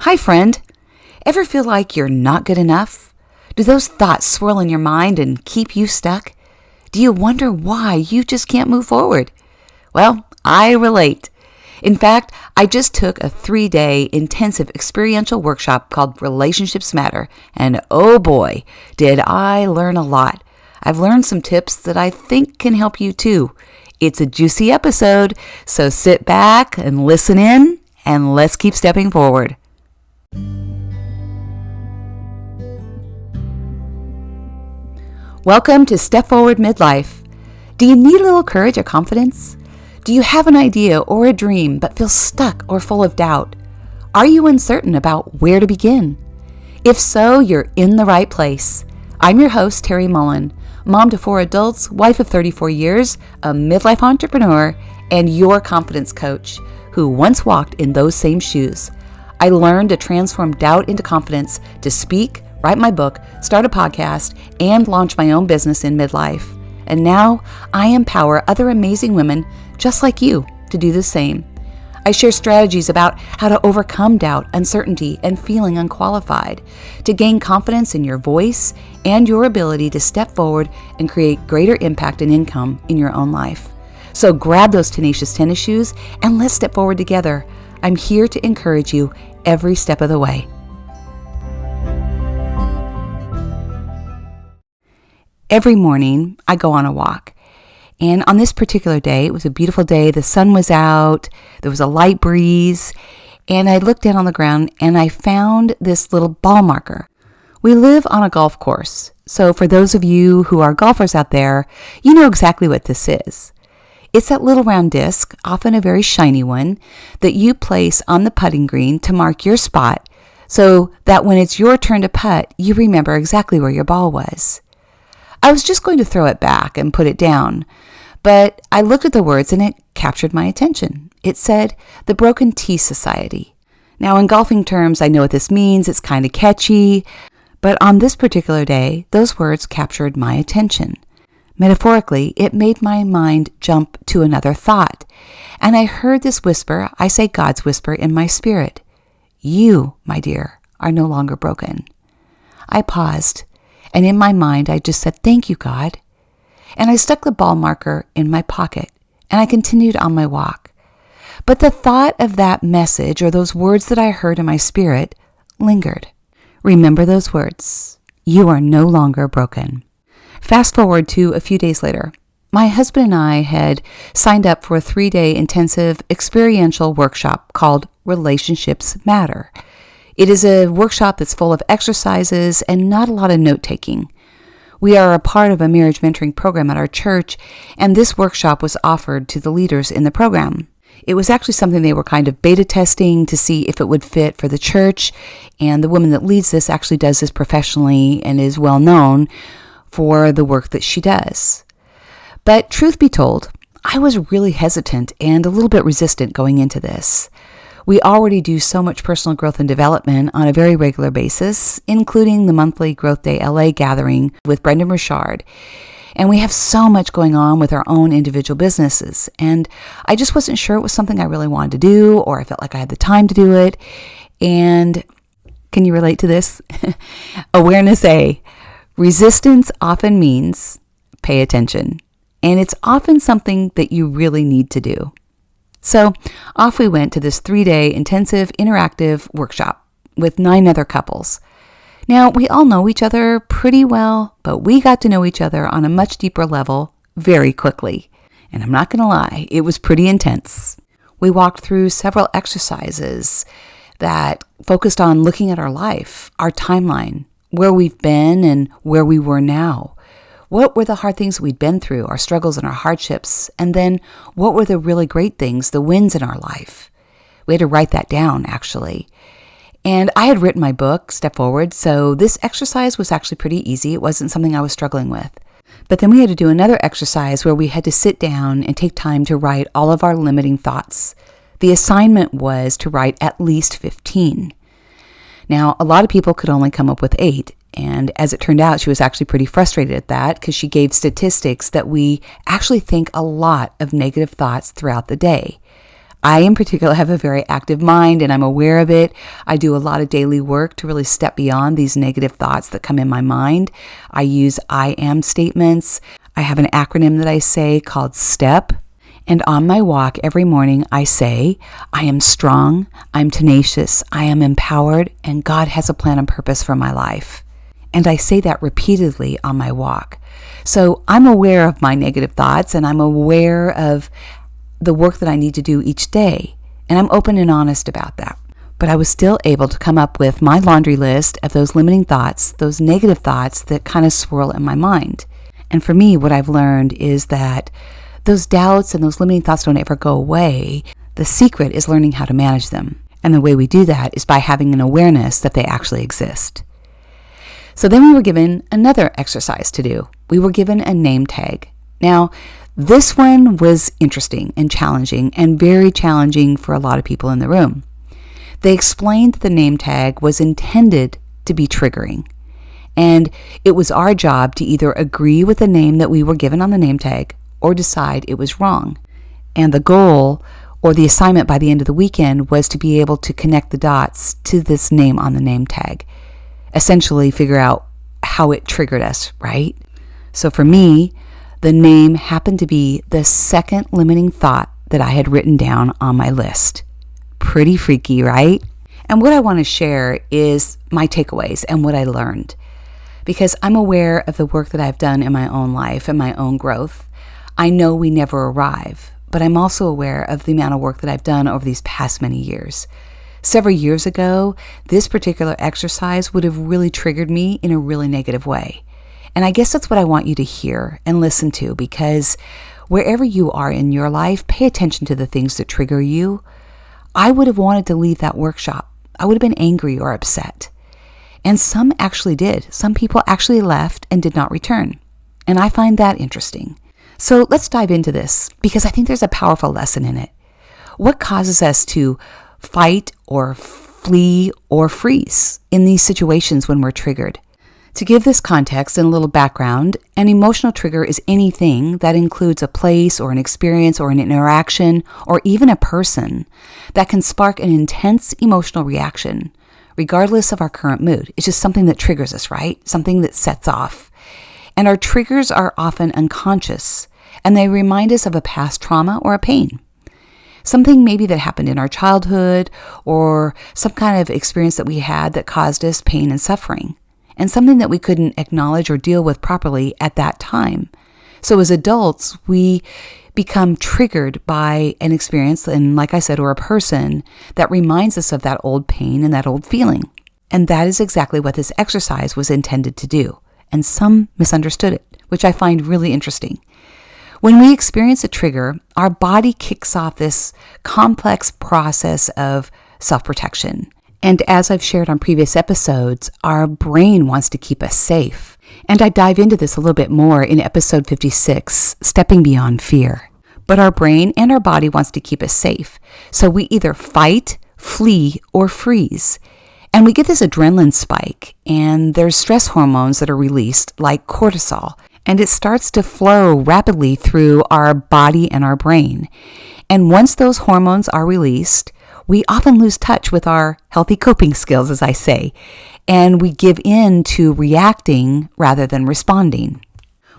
Hi, friend. Ever feel like you're not good enough? Do those thoughts swirl in your mind and keep you stuck? Do you wonder why you just can't move forward? Well, I relate. In fact, I just took a 3-day intensive experiential workshop called Relationships Matter, and oh boy, did I learn a lot. I've learned some tips that I think can help you too. It's a juicy episode, so sit back and listen in, and let's keep stepping forward. Welcome to Step Forward Midlife. Do you need a little courage or confidence? Do you have an idea or a dream but feel stuck or full of doubt? Are you uncertain about where to begin? If so, you're in the right place. I'm your host, Terry Mullen, mom to 4 adults, wife of 34 years, a midlife entrepreneur, and your confidence coach who once walked in those same shoes. I learned to transform doubt into confidence to speak, write my book, start a podcast, and launch my own business in midlife. And now I empower other amazing women just like you to do the same. I share strategies about how to overcome doubt, uncertainty, and feeling unqualified, to gain confidence in your voice and your ability to step forward and create greater impact and income in your own life. So grab those tenacious tennis shoes and let's step forward together. I'm here to encourage you every step of the way. Every morning, I go on a walk. And on this particular day, it was a beautiful day. The sun was out. There was a light breeze. And I looked down on the ground and I found this little ball marker. We live on a golf course. So for those of you who are golfers out there, you know exactly what this is. It's that little round disc, often a very shiny one, that you place on the putting green to mark your spot so that when it's your turn to putt, you remember exactly where your ball was. I was just going to throw it back and put it down, but I looked at the words and it captured my attention. It said, the Broken Tea Society. Now, in golfing terms, I know what this means. It's kind of catchy, but on this particular day, those words captured my attention. Metaphorically, it made my mind jump to another thought, and I heard this whisper, I say God's whisper, in my spirit. You, my dear, are no longer broken. I paused. And in my mind, I just said, thank you, God. And I stuck the ball marker in my pocket, and I continued on my walk. But the thought of that message, or those words that I heard in my spirit, lingered. Remember those words. You are no longer broken. Fast forward to a few days later. My husband and I had signed up for a 3-day intensive experiential workshop called Relationships Matter. It is a workshop that's full of exercises and not a lot of note-taking. We are a part of a marriage mentoring program at our church, and this workshop was offered to the leaders in the program. It was actually something they were kind of beta testing to see if it would fit for the church, and the woman that leads this actually does this professionally and is well known for the work that she does. But truth be told, I was really hesitant and a little bit resistant going into this. We already do so much personal growth and development on a very regular basis, including the monthly Growth Day LA gathering with Brendan Richard. And we have so much going on with our own individual businesses. And I just wasn't sure it was something I really wanted to do, or I felt like I had the time to do it. And can you relate to this? Awareness A. Resistance often means pay attention. And it's often something that you really need to do. So off we went to this 3-day intensive interactive workshop with 9 other couples. Now, we all know each other pretty well, but we got to know each other on a much deeper level very quickly. And I'm not going to lie, it was pretty intense. We walked through several exercises that focused on looking at our life, our timeline, where we've been and where we were now. What were the hard things we'd been through, our struggles and our hardships? And then what were the really great things, the wins in our life? We had to write that down, actually. And I had written my book, Step Forward, so this exercise was actually pretty easy. It wasn't something I was struggling with. But then we had to do another exercise where we had to sit down and take time to write all of our limiting thoughts. The assignment was to write at least 15. Now, a lot of people could only come up with 8. And as it turned out, she was actually pretty frustrated at that because she gave statistics that we actually think a lot of negative thoughts throughout the day. I, in particular, have a very active mind and I'm aware of it. I do a lot of daily work to really step beyond these negative thoughts that come in my mind. I use I am statements. I have an acronym that I say called STEP. And on my walk every morning, I say, I am strong, I'm tenacious, I am empowered, and God has a plan and purpose for my life. And I say that repeatedly on my walk. So I'm aware of my negative thoughts and I'm aware of the work that I need to do each day. And I'm open and honest about that. But I was still able to come up with my laundry list of those limiting thoughts, those negative thoughts that kind of swirl in my mind. And for me, what I've learned is that those doubts and those limiting thoughts don't ever go away. The secret is learning how to manage them. And the way we do that is by having an awareness that they actually exist. So then we were given another exercise to do. We were given a name tag. Now, this one was interesting and challenging and very challenging for a lot of people in the room. They explained that the name tag was intended to be triggering. And it was our job to either agree with the name that we were given on the name tag or decide it was wrong. And the goal or the assignment by the end of the weekend was to be able to connect the dots to this name on the name tag. Essentially figure out how it triggered us, right? So for me, the name happened to be the second limiting thought that I had written down on my list. Pretty freaky, right? And what I want to share is my takeaways and what I learned. Because I'm aware of the work that I've done in my own life and my own growth. I know we never arrive, but I'm also aware of the amount of work that I've done over these past many years. Several years ago, this particular exercise would have really triggered me in a really negative way. And I guess that's what I want you to hear and listen to, because wherever you are in your life, pay attention to the things that trigger you. I would have wanted to leave that workshop. I would have been angry or upset. And some actually did. Some people actually left and did not return. And I find that interesting. So let's dive into this, because I think there's a powerful lesson in it. What causes us to fight or flee or freeze in these situations when we're triggered? To give this context and a little background, an emotional trigger is anything that includes a place or an experience or an interaction or even a person that can spark an intense emotional reaction, regardless of our current mood. It's just something that triggers us, right? Something that sets off. And our triggers are often unconscious, and they remind us of a past trauma or a pain. Something maybe that happened in our childhood or some kind of experience that we had that caused us pain and suffering, and something that we couldn't acknowledge or deal with properly at that time. So as adults, we become triggered by an experience, and like I said, or a person that reminds us of that old pain and that old feeling. And that is exactly what this exercise was intended to do. And some misunderstood it, which I find really interesting. When we experience a trigger, our body kicks off this complex process of self-protection. And as I've shared on previous episodes, our brain wants to keep us safe. And I dive into this a little bit more in episode 56, Stepping Beyond Fear. But our brain and our body wants to keep us safe. So we either fight, flee, or freeze. And we get this adrenaline spike, and there's stress hormones that are released, like cortisol. And it starts to flow rapidly through our body and our brain. And once those hormones are released, we often lose touch with our healthy coping skills, as I say, and we give in to reacting rather than responding.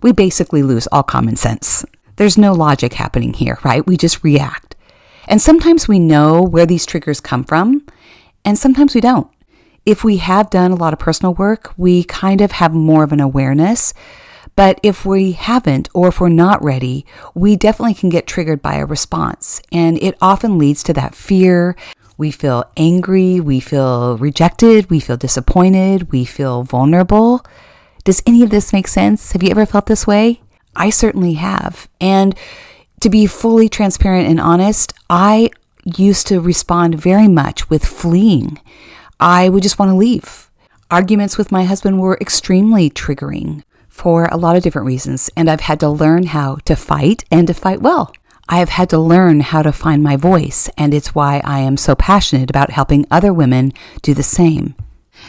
We basically lose all common sense. There's no logic happening here, right? We just react. And sometimes we know where these triggers come from, and sometimes we don't. If we have done a lot of personal work, we kind of have more of an awareness. But if we haven't, or if we're not ready, we definitely can get triggered by a response. And it often leads to that fear. We feel angry, we feel rejected, we feel disappointed, we feel vulnerable. Does any of this make sense? Have you ever felt this way? I certainly have. And to be fully transparent and honest, I used to respond very much with fleeing. I would just want to leave. Arguments with my husband were extremely triggering for a lot of different reasons, and I've had to learn how to fight and to fight well. I have had to learn how to find my voice, and it's why I am so passionate about helping other women do the same.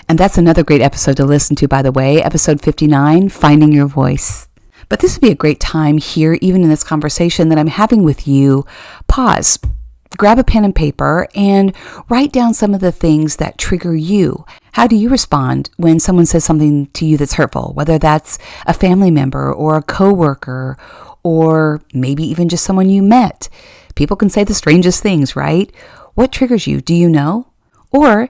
And that's another great episode to listen to, by the way, episode 59, Finding Your Voice. But this would be a great time here, even in this conversation that I'm having with you, pause grab a pen and paper and write down some of the things that trigger you. How do you respond when someone says something to you that's hurtful, whether that's a family member or a coworker or maybe even just someone you met? People can say the strangest things, right? What triggers you? Do you know? Or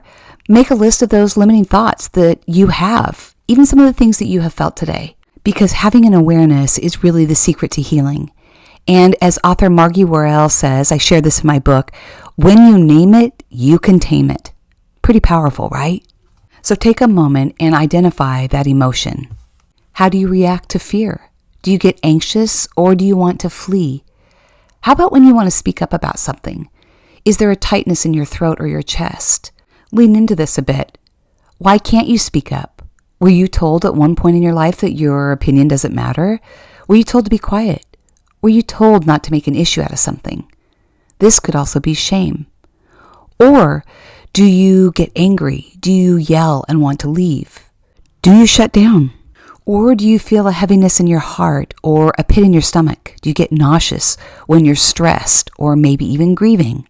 make a list of those limiting thoughts that you have, even some of the things that you have felt today, because having an awareness is really the secret to healing. And as author Margie Worrell says, I share this in my book, when you name it, you can tame it. Pretty powerful, right? So take a moment and identify that emotion. How do you react to fear? Do you get anxious or do you want to flee? How about when you want to speak up about something? Is there a tightness in your throat or your chest? Lean into this a bit. Why can't you speak up? Were you told at one point in your life that your opinion doesn't matter? Were you told to be quiet? Were you told not to make an issue out of something? This could also be shame. Or do you get angry? Do you yell and want to leave? Do you shut down? Or do you feel a heaviness in your heart or a pit in your stomach? Do you get nauseous when you're stressed or maybe even grieving?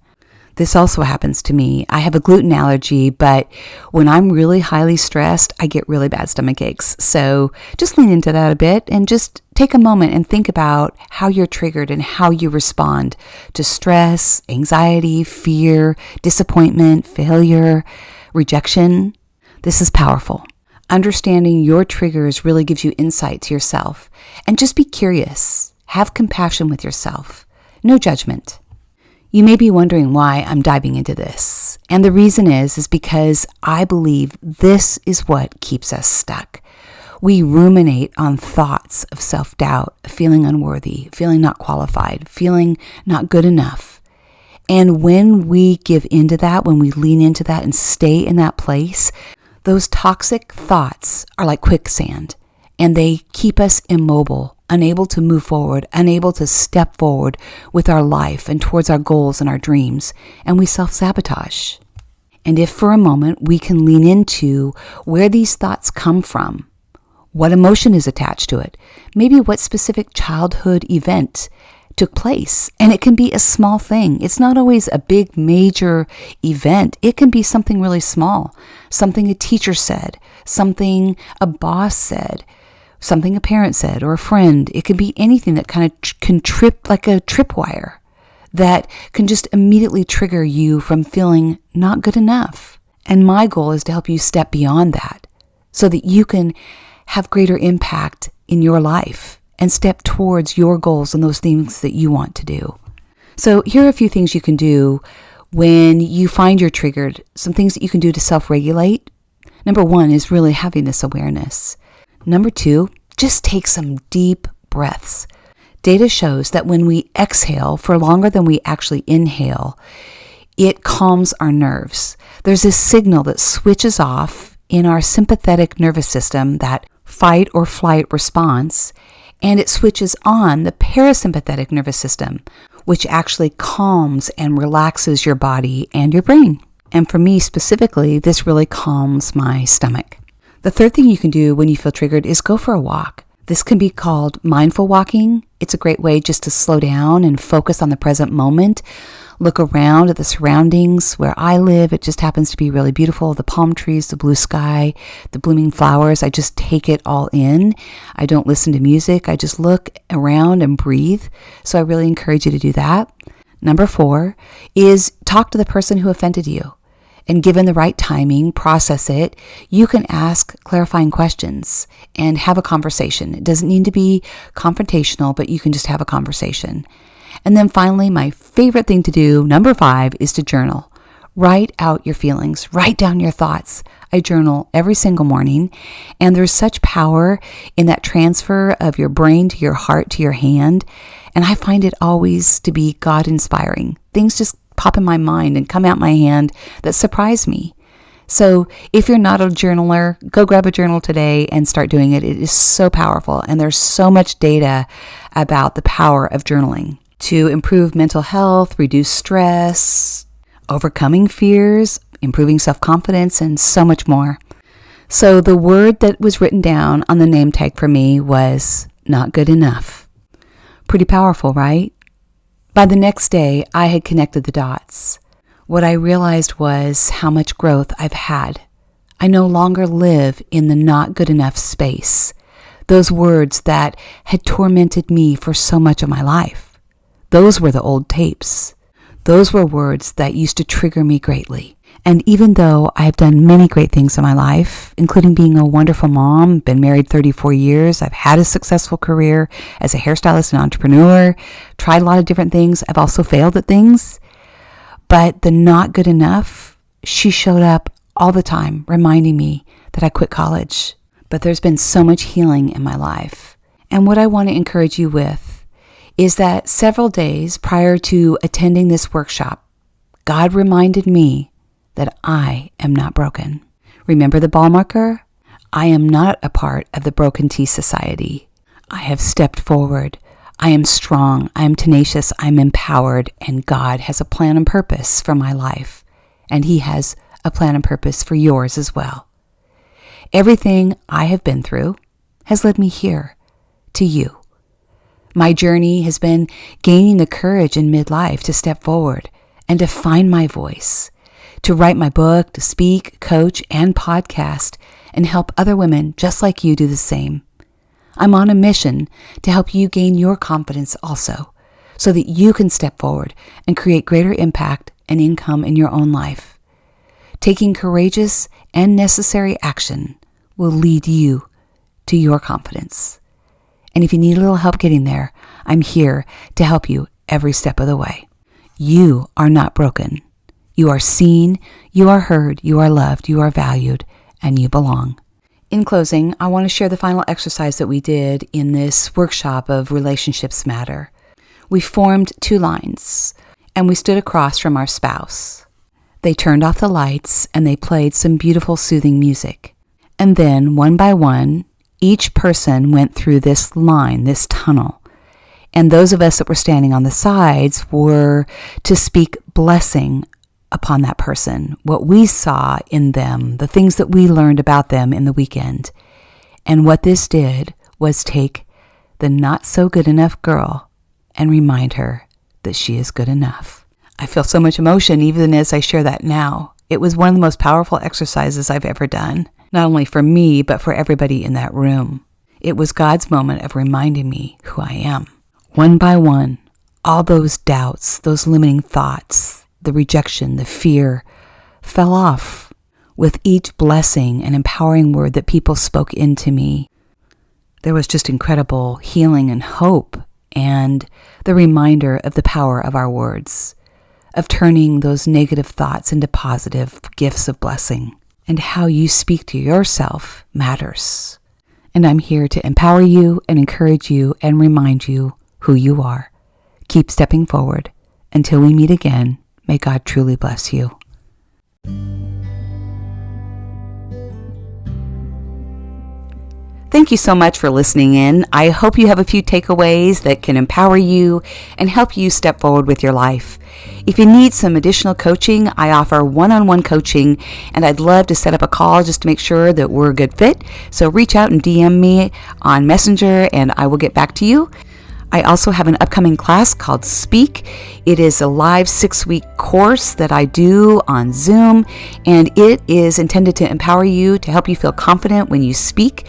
This also happens to me. I have a gluten allergy, but when I'm really highly stressed, I get really bad stomach aches. So just lean into that a bit and just take a moment and think about how you're triggered and how you respond to stress, anxiety, fear, disappointment, failure, rejection. This is powerful. Understanding your triggers really gives you insight to yourself. And just be curious. Have compassion with yourself. No judgment. You may be wondering why I'm diving into this. And the reason is because I believe this is what keeps us stuck. We ruminate on thoughts of self-doubt, feeling unworthy, feeling not qualified, feeling not good enough. And when we give into that, when we lean into that and stay in that place, those toxic thoughts are like quicksand, and they keep us immobile, unable to move forward, unable to step forward with our life and towards our goals and our dreams, and we self-sabotage. And if for a moment we can lean into where these thoughts come from, what emotion is attached to it, maybe what specific childhood event took place. And it can be a small thing. It's not always a big major event. It can be something really small, something a teacher said, something a boss said, something a parent said or a friend. It can be anything that kind of can trip like a tripwire that can just immediately trigger you from feeling not good enough. And my goal is to help you step beyond that so that you can have greater impact in your life and step towards your goals and those things that you want to do. So here are a few things you can do when you find you're triggered, some things that you can do to self-regulate. Number one is really having this awareness. Number two, just take some deep breaths. Data shows that when we exhale for longer than we actually inhale, it calms our nerves. There's a signal that switches off in our sympathetic nervous system, that fight or flight response, and it switches on the parasympathetic nervous system, which actually calms and relaxes your body and your brain. And for me specifically, this really calms my stomach. The third thing you can do when you feel triggered is go for a walk. This can be called mindful walking. It's a great way just to slow down and focus on the present moment. Look around at the surroundings. Where I live, it just happens to be really beautiful. The palm trees, the blue sky, the blooming flowers. I just take it all in. I don't listen to music. I just look around and breathe. So I really encourage you to do that. Number 4 is talk to the person who offended you. And given the right timing, process it. You can ask clarifying questions and have a conversation. It doesn't need to be confrontational, but you can just have a conversation. And then finally, my favorite thing to do, number 5, is to journal. Write out your feelings. Write down your thoughts. I journal every single morning, and there's such power in that transfer of your brain to your heart to your hand, and I find it always to be God-inspiring. Things just pop in my mind and come out my hand that surprise me. So if you're not a journaler, go grab a journal today and start doing it. It is so powerful, and there's so much data about the power of journaling to improve mental health, reduce stress, overcoming fears, improving self-confidence, and so much more. So the word that was written down on the name tag for me was not good enough. Pretty powerful, right? By the next day, I had connected the dots. What I realized was how much growth I've had. I no longer live in the not good enough space. Those words that had tormented me for so much of my life. Those were the old tapes. Those were words that used to trigger me greatly. And even though I have done many great things in my life, including being a wonderful mom, been married 34 years, I've had a successful career as a hairstylist and entrepreneur, tried a lot of different things, I've also failed at things. But the not good enough, she showed up all the time, reminding me that I quit college. But there's been so much healing in my life. And what I want to encourage you with is that several days prior to attending this workshop, God reminded me that I am not broken. Remember the ball marker? I am not a part of the Broken Tea Society. I have stepped forward. I am strong. I am tenacious. I'm empowered. And God has a plan and purpose for my life. And He has a plan and purpose for yours as well. Everything I have been through has led me here to you. My journey has been gaining the courage in midlife to step forward and to find my voice, to write my book, to speak, coach, and podcast, and help other women just like you do the same. I'm on a mission to help you gain your confidence also, so that you can step forward and create greater impact and income in your own life. Taking courageous and necessary action will lead you to your confidence. And if you need a little help getting there, I'm here to help you every step of the way. You are not broken. You are seen, you are heard, you are loved, you are valued, and you belong. In closing, I want to share the final exercise that we did in this workshop of Relationships Matter. We formed 2 lines, and we stood across from our spouse. They turned off the lights, and they played some beautiful, soothing music. And then, one by one, each person went through this line, this tunnel. And those of us that were standing on the sides were to speak blessing upon that person, what we saw in them, the things that we learned about them in the weekend. And what this did was take the not so good enough girl and remind her that she is good enough. I feel so much emotion even as I share that now. It was one of the most powerful exercises I've ever done, not only for me, but for everybody in that room. It was God's moment of reminding me who I am. One by one, all those doubts, those limiting thoughts, the rejection, the fear, fell off with each blessing and empowering word that people spoke into me. There was just incredible healing and hope, and the reminder of the power of our words, of turning those negative thoughts into positive gifts of blessing. And how you speak to yourself matters. And I'm here to empower you and encourage you and remind you who you are. Keep stepping forward. Until we meet again, may God truly bless you. Thank you so much for listening in. I hope you have a few takeaways that can empower you and help you step forward with your life. If you need some additional coaching, I offer one-on-one coaching, and I'd love to set up a call just to make sure that we're a good fit. So reach out and DM me on Messenger, and I will get back to you. I also have an upcoming class called Speak. It is a live 6-week course that I do on Zoom, and it is intended to empower you, to help you feel confident when you speak,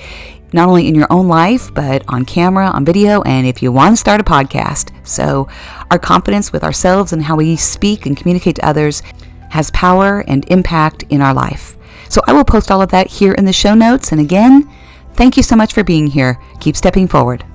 not only in your own life, but on camera, on video, and if you want to start a podcast. So our confidence with ourselves and how we speak and communicate to others has power and impact in our life. So I will post all of that here in the show notes. And again, thank you so much for being here. Keep stepping forward.